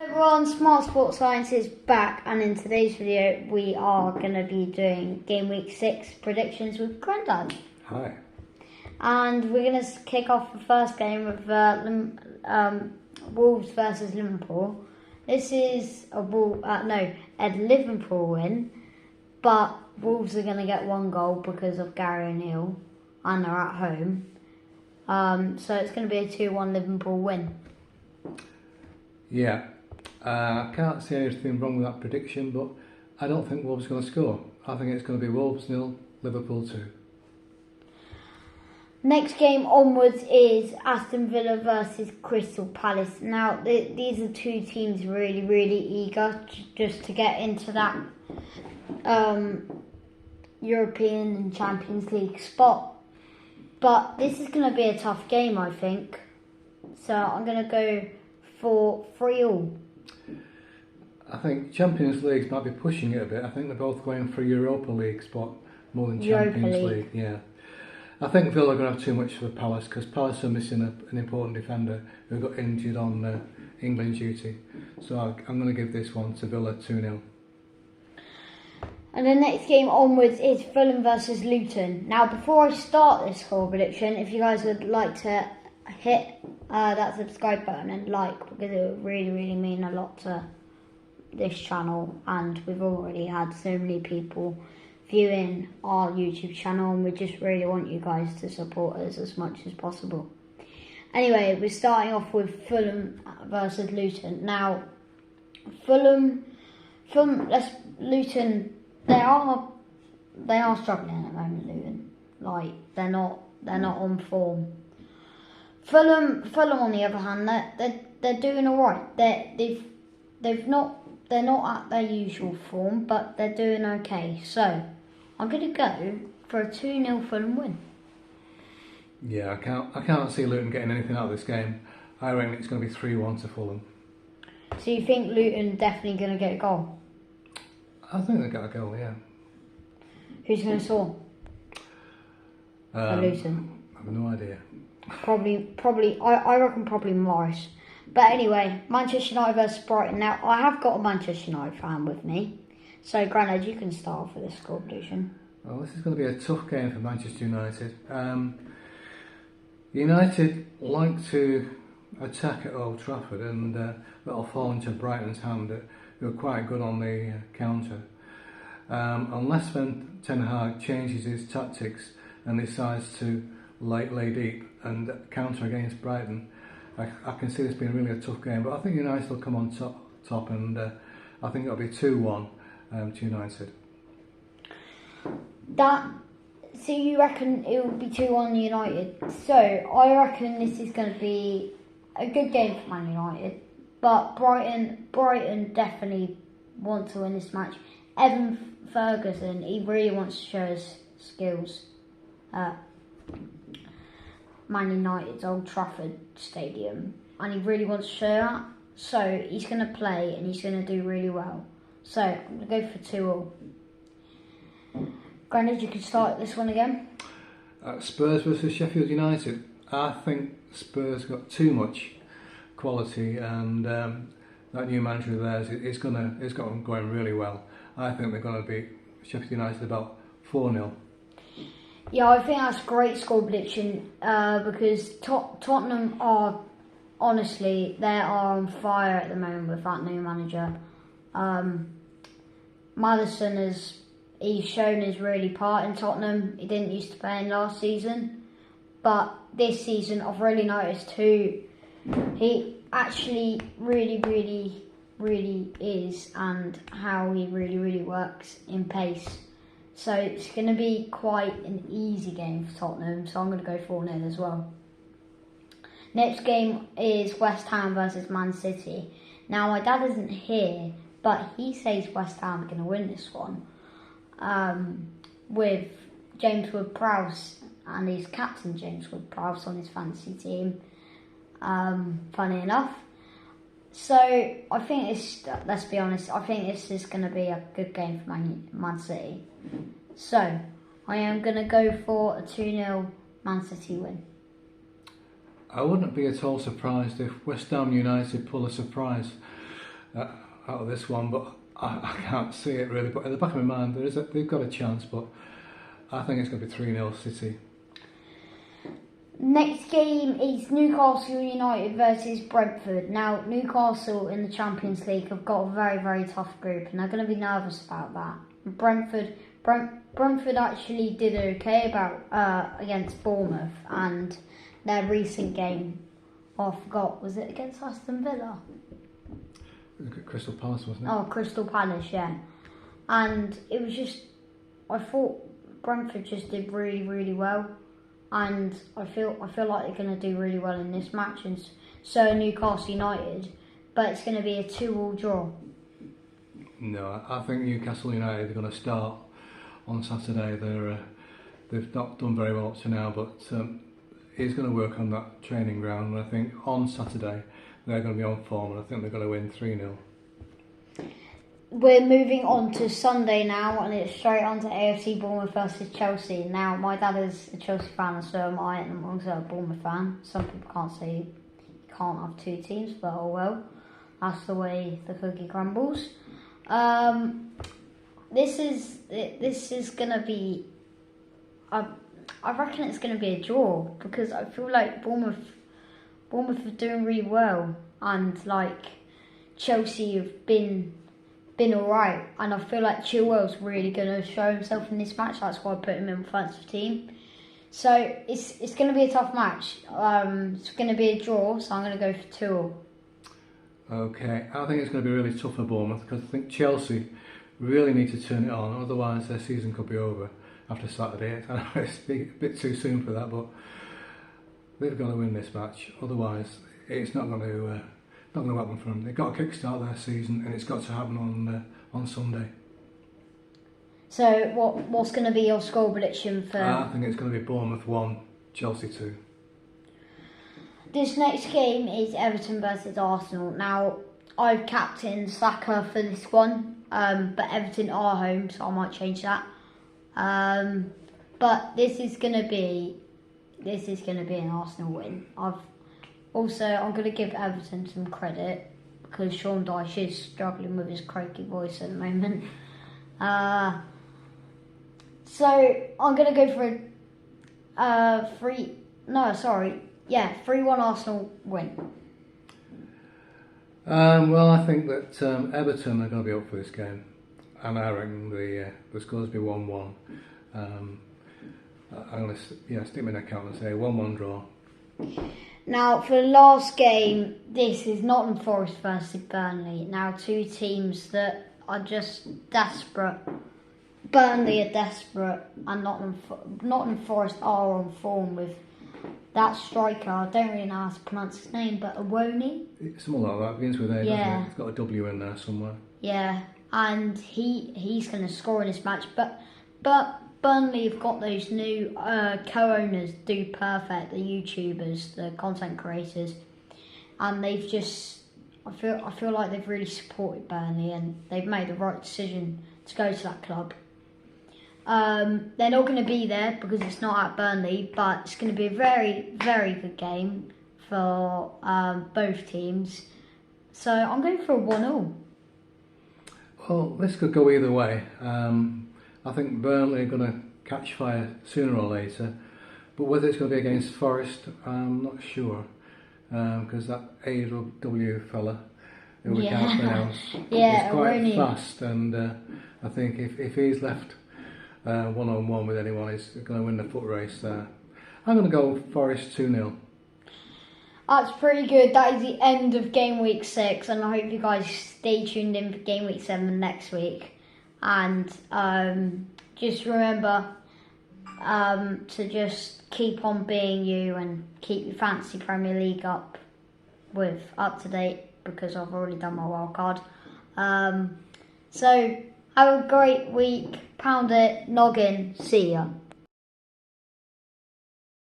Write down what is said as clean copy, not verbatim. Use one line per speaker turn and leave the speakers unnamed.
Everyone, Smart Sports Science is back, and in today's video we are going to be doing game week 6 predictions with Grandad.
Hi.
And we're going to kick off the first game with Wolves versus Liverpool. This is a Liverpool win, but Wolves are going to get 1 goal because of Gary O'Neill, and they're at home. So it's going to be a 2-1 Liverpool win.
Yeah, I can't see anything wrong with that prediction, but I don't think Wolves are going to score. I think it's going to be Wolves 0, Liverpool 2.
Next game onwards is Aston Villa versus Crystal Palace. Now, these are two teams really eager just to get into that European and Champions League spot. But this is going to be a tough game, I think. So I'm going to go for 3-3.
I think Champions League might be pushing it a bit. I think they're both going for a Europa League spot more than Champions League. Yeah. I think Villa are going to have too much for Palace because Palace are missing an important defender who got injured on England duty. So I'm going to give this one to Villa 2-0.
And the next game onwards is Fulham versus Luton. Now, before I start this score prediction, if you guys would like to hit that subscribe button and like, because it would really mean a lot to this channel, and we've already had so many people viewing our YouTube channel, and we just really want you guys to support us as much as possible. Anyway, we're starting off with Fulham versus Luton. Now, Luton, they are struggling at the moment. Luton, like they're not on form. Fulham on the other hand, they're doing all right. They're not at their usual form, but they're doing okay. So I'm going to go for a 2-0 Fulham win.
Yeah, I can't see Luton getting anything out of this game. I reckon it's going to be 3-1 to Fulham.
So you think Luton definitely going to get a goal?
I think they've got a goal, yeah.
Who's going to score? For Luton?
I have no idea.
Probably. I reckon probably Morris. But anyway, Manchester United versus Brighton. Now, I have got a Manchester United fan with me. So, Grandad, you can start for this score prediction.
Well, this is going to be a tough game for Manchester United. United like to attack at Old Trafford, and that'll fall into Brighton's hand, who are quite good on the counter. Unless Ten Hag changes his tactics and decides to lay deep and counter against Brighton, I can see this being really a tough game. But I think United will come on top, and I think it'll be 2-1 to United.
So you reckon it will be 2-1 United? So I reckon this is going to be a good game for Man United. But Brighton definitely want to win this match. Evan Ferguson, he really wants to show his skills at Man United's Old Trafford Stadium, and he really wants to show that. So he's going to play, and he's going to do really well. So I'm going to go for 2-2. Grandad, you can start this one again.
Spurs versus Sheffield United. I think Spurs got too much quality, and that new manager of theirs is got them going really well. I think they're going to beat Sheffield United about 4-0.
Yeah, I think that's a great score prediction because Tottenham are, honestly, they are on fire at the moment with that new manager. Maddison he's shown his really part in Tottenham. He didn't used to play in last season, but this season I've really noticed who he actually really is, and how he really works in pace. So it's going to be quite an easy game for Tottenham, so I'm going to go 4-0 as well. Next game is West Ham versus Man City. Now, my dad isn't here, but he says West Ham are going to win this one. With James Ward-Prowse, and his captain James Ward-Prowse on his fantasy team. Funny enough. So I think let's be honest, I think this is going to be a good game for Man City. So I am going to go for a 2-0 Man City win.
I wouldn't be at all surprised if West Ham United pull a surprise out of this one, but I can't see it really. But in the back of my mind, they've got a chance, but I think it's going to be 3-0 City.
Next game is Newcastle United versus Brentford. Now, Newcastle in the Champions League have got a very, very tough group, and they're going to be nervous about that. Brentford actually did okay against Bournemouth, and their recent game, I forgot, was it against Aston Villa?
Crystal Palace, wasn't it?
Oh, Crystal Palace, yeah. And it was just, I thought Brentford just did really, really well. And I feel like they're going to do really well in this match, and so Newcastle United, but it's going to be a 2-2 draw.
No, I think Newcastle United are going to start on Saturday. They've not done very well up to now, but he's going to work on that training ground, and I think on Saturday they're going to be on form, and I think they're going to win 3-0.
We're moving on to Sunday now, and it's straight on to AFC Bournemouth versus Chelsea. Now, my dad is a Chelsea fan, and so am I, and I'm also a Bournemouth fan. Some people can't say you can't have two teams, but oh well. That's the way the cookie crumbles. This is gonna be. I reckon it's gonna be a draw, because I feel like Bournemouth are doing really well, and like Chelsea have been alright, and I feel like Chilwell's really going to show himself in this match. That's why I put him in defensive team. So it's going to be a tough match. It's going to be a draw, so I'm going to go for 2-2.
Okay, I think it's going to be really tough for Bournemouth, because I think Chelsea really need to turn it on, otherwise their season could be over after Saturday. I know it's a bit too soon for that, but they've got to win this match, otherwise it's not going to happen for them. They've got to kickstart their season, and it's got to happen on Sunday.
So what's going to be your score prediction for?
I think it's going to be Bournemouth 1, Chelsea 2.
This next game is Everton versus Arsenal. Now, I've captained Saka for this one, but Everton are home, so I might change that. But this is going to be an Arsenal win. I'm going to give Everton some credit, because Sean Dyche is struggling with his croaky voice at the moment. So I'm going to go for a 3-1 Arsenal win.
Well, I think that Everton are going to be up for this game, and I reckon the score's be 1-1. I'm going to stick my neck out and say 1-1 draw.
Now, for the last game, this is Nottingham Forest versus Burnley. Now, two teams that are just desperate. Burnley are desperate, and Nottingham Forest are on form with that striker. I don't really know how to pronounce his name, but Awoni?
Something like that. Begins with A,
yeah.
Doesn't it? It's got a W in there somewhere.
Yeah, and he's going to score in this match, but Burnley have got those new co-owners, Do Perfect, the YouTubers, the content creators, and they've just, I feel like they've really supported Burnley, and they've made the right decision to go to that club. They're not going to be there because it's not at Burnley, but it's going to be a very, very good game for both teams. So I'm going for a 1-1.
Well, this could go either way. I think Burnley are going to catch fire sooner or later, but whether it's going to be against Forest, I'm not sure, because that AW fella, who we can't pronounce, is quite fast, and I think if he's left one-on-one with anyone, he's going to win the foot race there. I'm going to go Forest 2-0.
That's pretty good. That is the end of game week 6, and I hope you guys stay tuned in for game week 7 next week. And just remember to just keep on being you, and keep your fantasy Premier League up to date, because I've already done my wild card. So have a great week. Pound it, noggin. See ya.